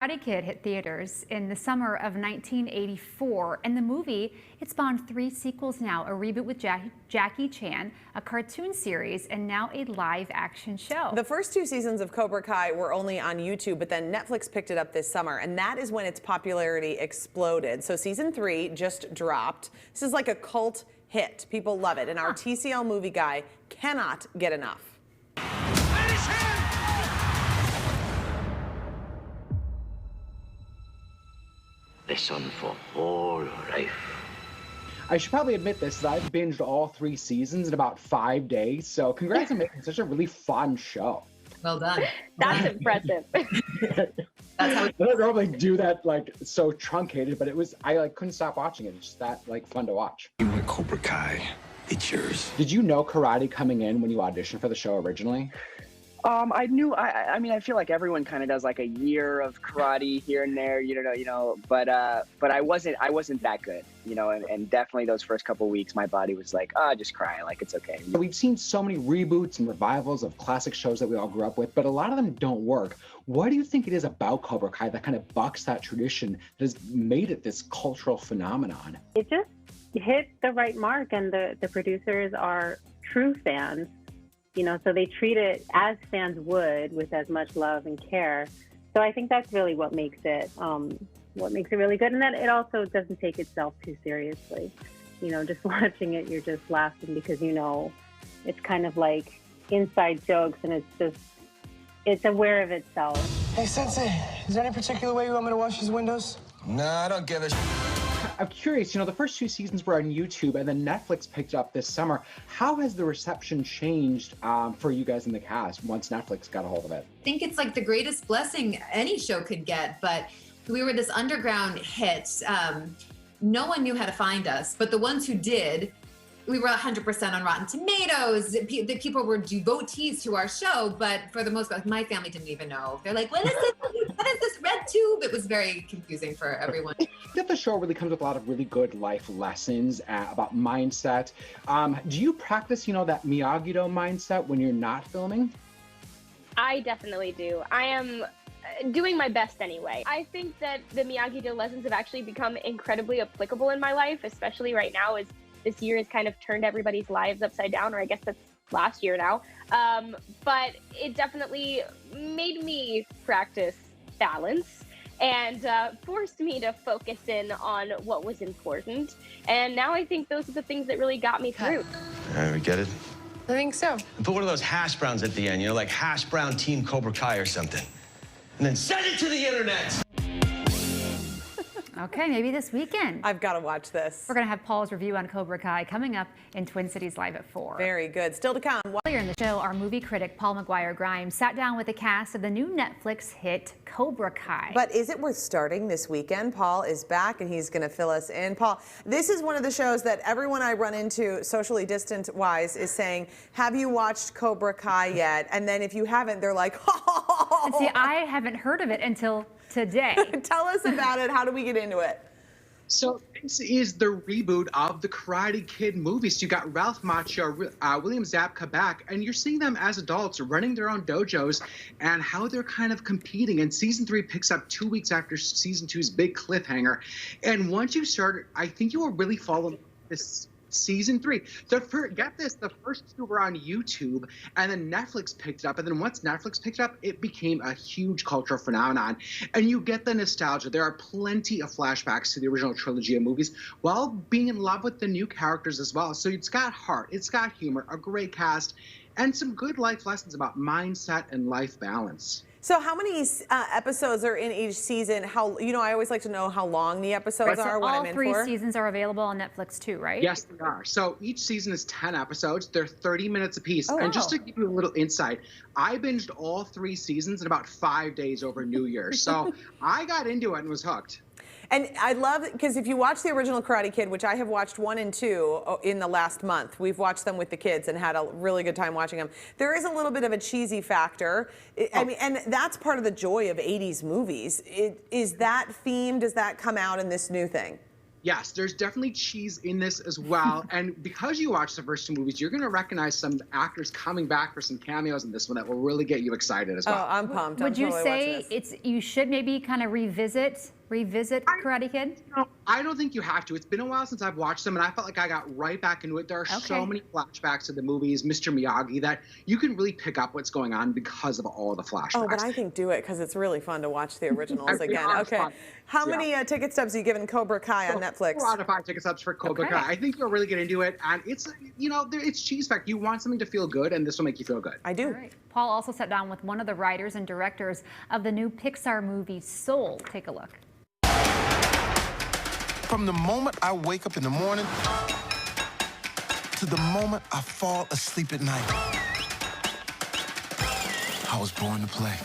Karate Kid hit theaters in the summer of 1984, and the movie, it spawned 3 sequels now, a reboot with Jackie Chan, a cartoon series, and now a live-action show. The first 2 seasons of Cobra Kai were only on YouTube, but then Netflix picked it up this summer, and that is when its popularity exploded. So season 3 just dropped. This is like a cult hit. People love it, and our TCL movie guy cannot get enough. Lesson for whole life. I should probably admit this, that I've binged all 3 seasons in about 5 days, so congrats on making such a really fun show. Well done. That's impressive. That's how I don't normally do that like so truncated, but I couldn't stop watching it. It's just that fun to watch. You want Cobra Kai? It's yours. Did you know karate coming in when you auditioned for the show originally? I knew. I mean, I feel like everyone kind of does like a year of karate here and there, But I wasn't that good, And definitely those first couple of weeks, my body was like, just cry, like it's okay. We've seen so many reboots and revivals of classic shows that we all grew up with, but a lot of them don't work. What do you think it is about Cobra Kai that kind of bucks that tradition that has made it this cultural phenomenon? It just hit the right mark, and the producers are true fans. So they treat it as fans would, with as much love and care. So I think that's really what makes it really good. And that it also doesn't take itself too seriously. Just watching it, you're just laughing because it's kind of like inside jokes, and it's aware of itself. Hey, Sensei, is there any particular way you want me to wash these windows? No, I don't give a I'm curious, the first 2 seasons were on YouTube, and then Netflix picked it up this summer. How has the reception changed for you guys in the cast once Netflix got a hold of it? I think it's like the greatest blessing any show could get, but we were this underground hit. No one knew how to find us, but the ones who did, we were 100% on Rotten Tomatoes. The people were devotees to our show, but for the most part, my family didn't even know. They're like, what is this? What is this red tube? It was very confusing for everyone. I think that the show really comes with a lot of really good life lessons about mindset. Do you practice, that Miyagi-Do mindset when you're not filming? I definitely do. I am doing my best anyway. I think that the Miyagi-Do lessons have actually become incredibly applicable in my life, especially right now as this year has kind of turned everybody's lives upside down, or I guess that's last year now. But it definitely made me practice balance and forced me to focus in on what was important. And now I think those are the things that really got me through. We get it? I think so. Put one of those hash browns at the end, like hash brown team Cobra Kai or something. And then send it to the internet. Okay, maybe this weekend. I've got to watch this. We're going to have Paul's review on Cobra Kai coming up in Twin Cities Live at 4. Very good. Still to come. Earlier in the show, our movie critic, Paul McGuire Grimes, sat down with the cast of the new Netflix hit Cobra Kai. But is it worth starting this weekend? Paul is back, and he's going to fill us in. Paul, this is one of the shows that everyone I run into, socially distant-wise, is saying, have you watched Cobra Kai yet? And then if you haven't, they're like, oh. See, I haven't heard of it until today. Tell us about it. How do we get into it? So this is the reboot of the Karate Kid movies. You got Ralph Macchio, William Zabka back, and you're seeing them as adults running their own dojos and how they're kind of competing. And season 3 picks up 2 weeks after season 2's big cliffhanger. And once you start, I think you will really follow this. Season 3. Get this, the first 2 were on YouTube, and then Netflix picked it up. And then once Netflix picked it up, it became a huge cultural phenomenon. And you get the nostalgia. There are plenty of flashbacks to the original trilogy of movies while being in love with the new characters as well. So it's got heart, it's got humor, a great cast, and some good life lessons about mindset and life balance. So how many episodes are in each season? I always like to know how long the episodes are, what I'm in for. All 3 seasons are available on Netflix too, right? Yes, they are. So each season is 10 episodes. They're 30 minutes apiece. Oh, and just wow. to give you a little insight, I binged all 3 seasons in about 5 days over New Year's. So I got into it and was hooked. And I love, because if you watch the original Karate Kid, which I have watched 1 and 2 in the last month, we've watched them with the kids and had a really good time watching them. There is a little bit of a cheesy factor. I mean, and that's part of the joy of 80s movies. Is that theme, does that come out in this new thing? Yes, there's definitely cheese in this as well. And because you watched the first two movies, you're going to recognize some actors coming back for some cameos in this one that will really get you excited as well. Oh, I'm pumped. Would I'm you totally say watching this. you should maybe kind of revisit Karate Kid? No, I don't think you have to. It's been a while since I've watched them, and I felt like I got right back into it. There are so many flashbacks to the movies, Mr. Miyagi, that you can really pick up what's going on because of all the flashbacks. Oh, but I think do it because it's really fun to watch the originals again. Okay. Fun. How many ticket stubs are you giving Cobra Kai on Netflix? 4 out of 5 ticket stubs for Cobra Kai. I think you'll really get into it, and it's, it's cheese fact. You want something to feel good, and this will make you feel good. I do. All right. Paul also sat down with one of the writers and directors of the new Pixar movie Soul. Take a look. From the moment I wake up in the morning to the moment I fall asleep at night, I was born to play.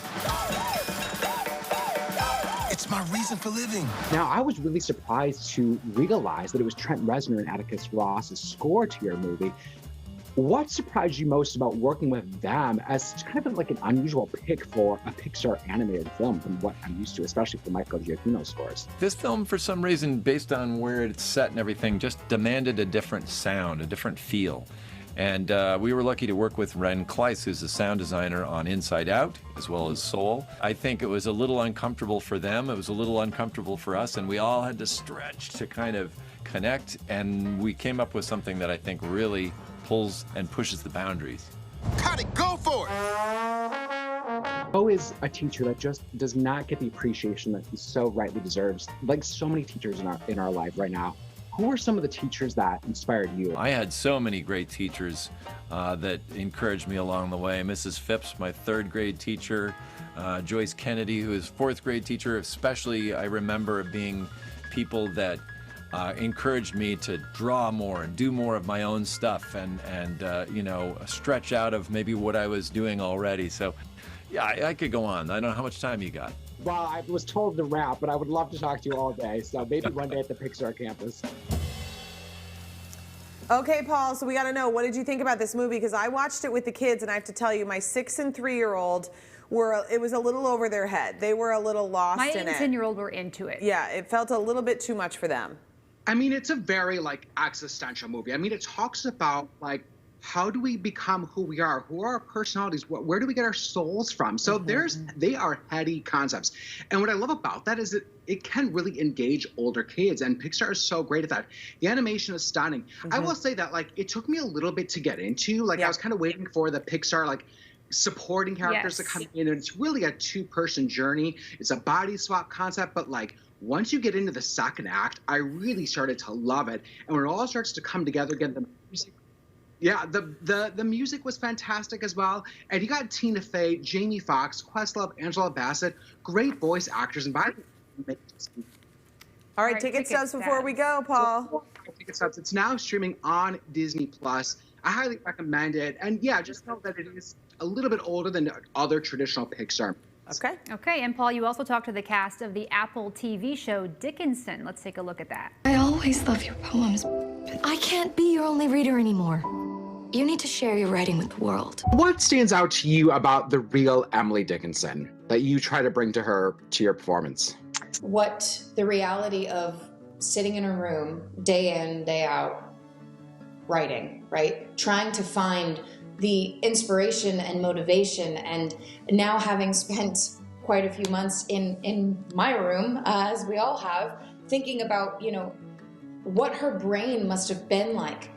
It's my reason for living. Now, I was really surprised to realize that it was Trent Reznor and Atticus Ross's score to your movie. What surprised you most about working with them as kind of like an unusual pick for a Pixar animated film from what I'm used to, especially for Michael Giacchino's scores? This film, for some reason, based on where it's set and everything, just demanded a different sound, a different feel. And we were lucky to work with Ren Kleiss, who's the sound designer on Inside Out, as well as Soul. I think it was a little uncomfortable for them, it was a little uncomfortable for us, and we all had to stretch to kind of connect, and we came up with something that I think really pulls and pushes the boundaries. Cut it, go for it! Bo is a teacher that just does not get the appreciation that he so rightly deserves, like so many teachers in our life right now. Who are some of the teachers that inspired you? I had so many great teachers that encouraged me along the way. Mrs. Phipps, my 3rd grade teacher, Joyce Kennedy, who is 4th grade teacher. Especially, I remember being people that encouraged me to draw more and do more of my own stuff and stretch out of maybe what I was doing already. So, yeah, I could go on. I don't know how much time you got. Well, I was told to wrap, but I would love to talk to you all day, so maybe one day at the Pixar campus. Okay, Paul, so we got to know, what did you think about this movie? Because I watched it with the kids, and I have to tell you, my 6- and 3-year-old it was a little over their head. They were a little lost in it. My 8- and 10-year-old were into it. Yeah, it felt a little bit too much for them. I mean, it's a very, existential movie. I mean, it talks about, how do we become who we are? Who are our personalities? Where do we get our souls from? So they are heady concepts. And what I love about that is that it can really engage older kids, and Pixar is so great at that. The animation is stunning. I will say that, it took me a little bit to get into. I was kind of waiting for the Pixar, supporting characters to come in, and it's really a 2-person journey. It's a body swap concept, but, once you get into the second act, I really started to love it. And when it all starts to come together again, the music, the music was fantastic as well. And you got Tina Fey, Jamie Foxx, Questlove, Angela Bassett, great voice actors. And by the way, all right, ticket stubs before we go, Paul. Ticket stubs. It's now streaming on Disney+. I highly recommend it. And yeah, just know that it is a little bit older than other traditional Pixar. Okay. Okay, and Paul, you also talked to the cast of the Apple TV show Dickinson. Let's take a look at that. I always love your poems, but I can't be your only reader anymore. You need to share your writing with the world. What stands out to you about the real Emily Dickinson that you try to bring to your performance? What the reality of sitting in a room day in, day out, writing, right? Trying to find the inspiration and motivation, and now having spent quite a few months in my room, as we all have, thinking about, what her brain must have been like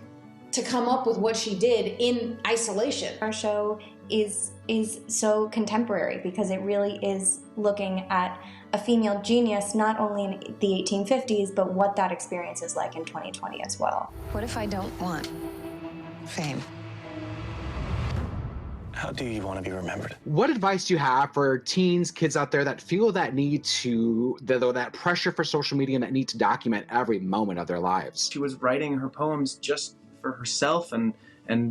to come up with what she did in isolation. Our show is so contemporary because it really is looking at a female genius, not only in the 1850s, but what that experience is like in 2020 as well. What if I don't want fame? How do you want to be remembered? What advice do you have for teens, kids out there that feel that need to, that pressure for social media and that need to document every moment of their lives? She was writing her poems just for herself and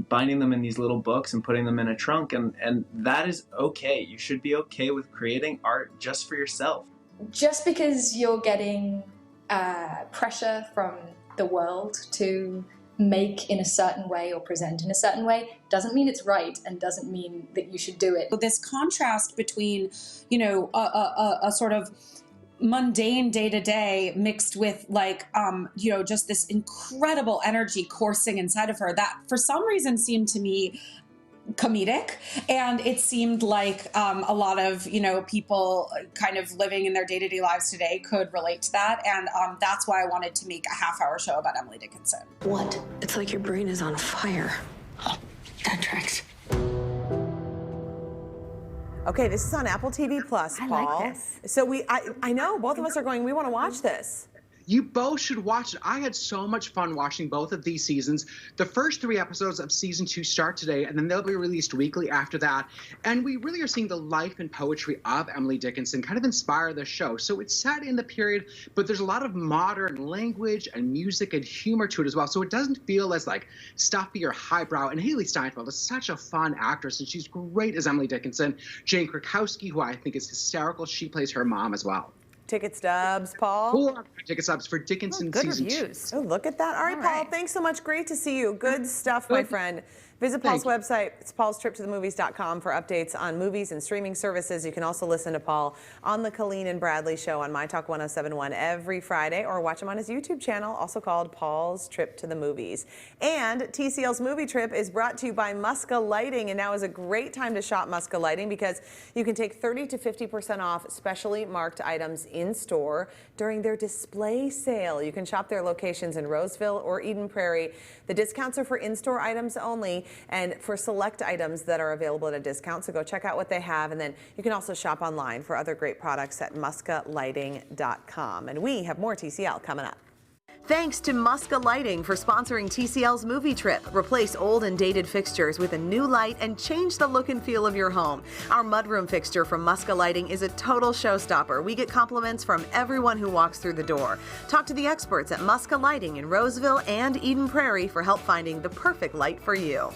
binding them in these little books and putting them in a trunk, and that is okay. You should be okay with creating art just for yourself. Just because you're getting pressure from the world to make in a certain way or present in a certain way doesn't mean it's right, and doesn't mean that you should do it. This contrast between, a sort of mundane day to day mixed with like, you know, just this incredible energy coursing inside of her that for some reason seemed to me comedic. And it seemed like a lot of, you know, people kind of living in their day-to-day lives today could relate to that. And that's why I wanted to make a half-hour show about Emily Dickinson. What? It's like your brain is on fire. Oh, that tracks. Okay, this is on Apple TV Plus, Paul. I like this. So I know both of us are going, we want to watch this. You both should watch it. I had so much fun watching both of these seasons. The first 3 episodes of season 2 start today, and then they'll be released weekly after that. And we really are seeing the life and poetry of Emily Dickinson kind of inspire the show. So it's set in the period, but there's a lot of modern language and music and humor to it as well. So it doesn't feel as like stuffy or highbrow. And Haley Steinfeld is such a fun actress, and she's great as Emily Dickinson. Jane Krakowski, who I think is hysterical, she plays her mom as well. Ticket stubs, Paul. 4 ticket stubs for Dickinson good season reviews. 2. Oh, look at that. All right, Paul, thanks so much. Great to see you. Good stuff, my friend. Visit Paul's website. It's paulstriptothemovies.com for updates on movies and streaming services. You can also listen to Paul on the Colleen and Bradley Show on My Talk 1071 every Friday, or watch him on his YouTube channel, also called Paul's Trip to the Movies. And TCL's Movie Trip is brought to you by Muska Lighting, and now is a great time to shop Muska Lighting because you can take 30 to 50% off specially marked items in store during their display sale. You can shop their locations in Roseville or Eden Prairie. The discounts are for in-store items only and for select items that are available at a discount. So go check out what they have, and then you can also shop online for other great products at muskalighting.com. And we have more TCL coming up. Thanks to Muska Lighting for sponsoring TCL's Movie Trip. Replace old and dated fixtures with a new light and change the look and feel of your home. Our mudroom fixture from Muska Lighting is a total showstopper. We get compliments from everyone who walks through the door. Talk to the experts at Muska Lighting in Roseville and Eden Prairie for help finding the perfect light for you.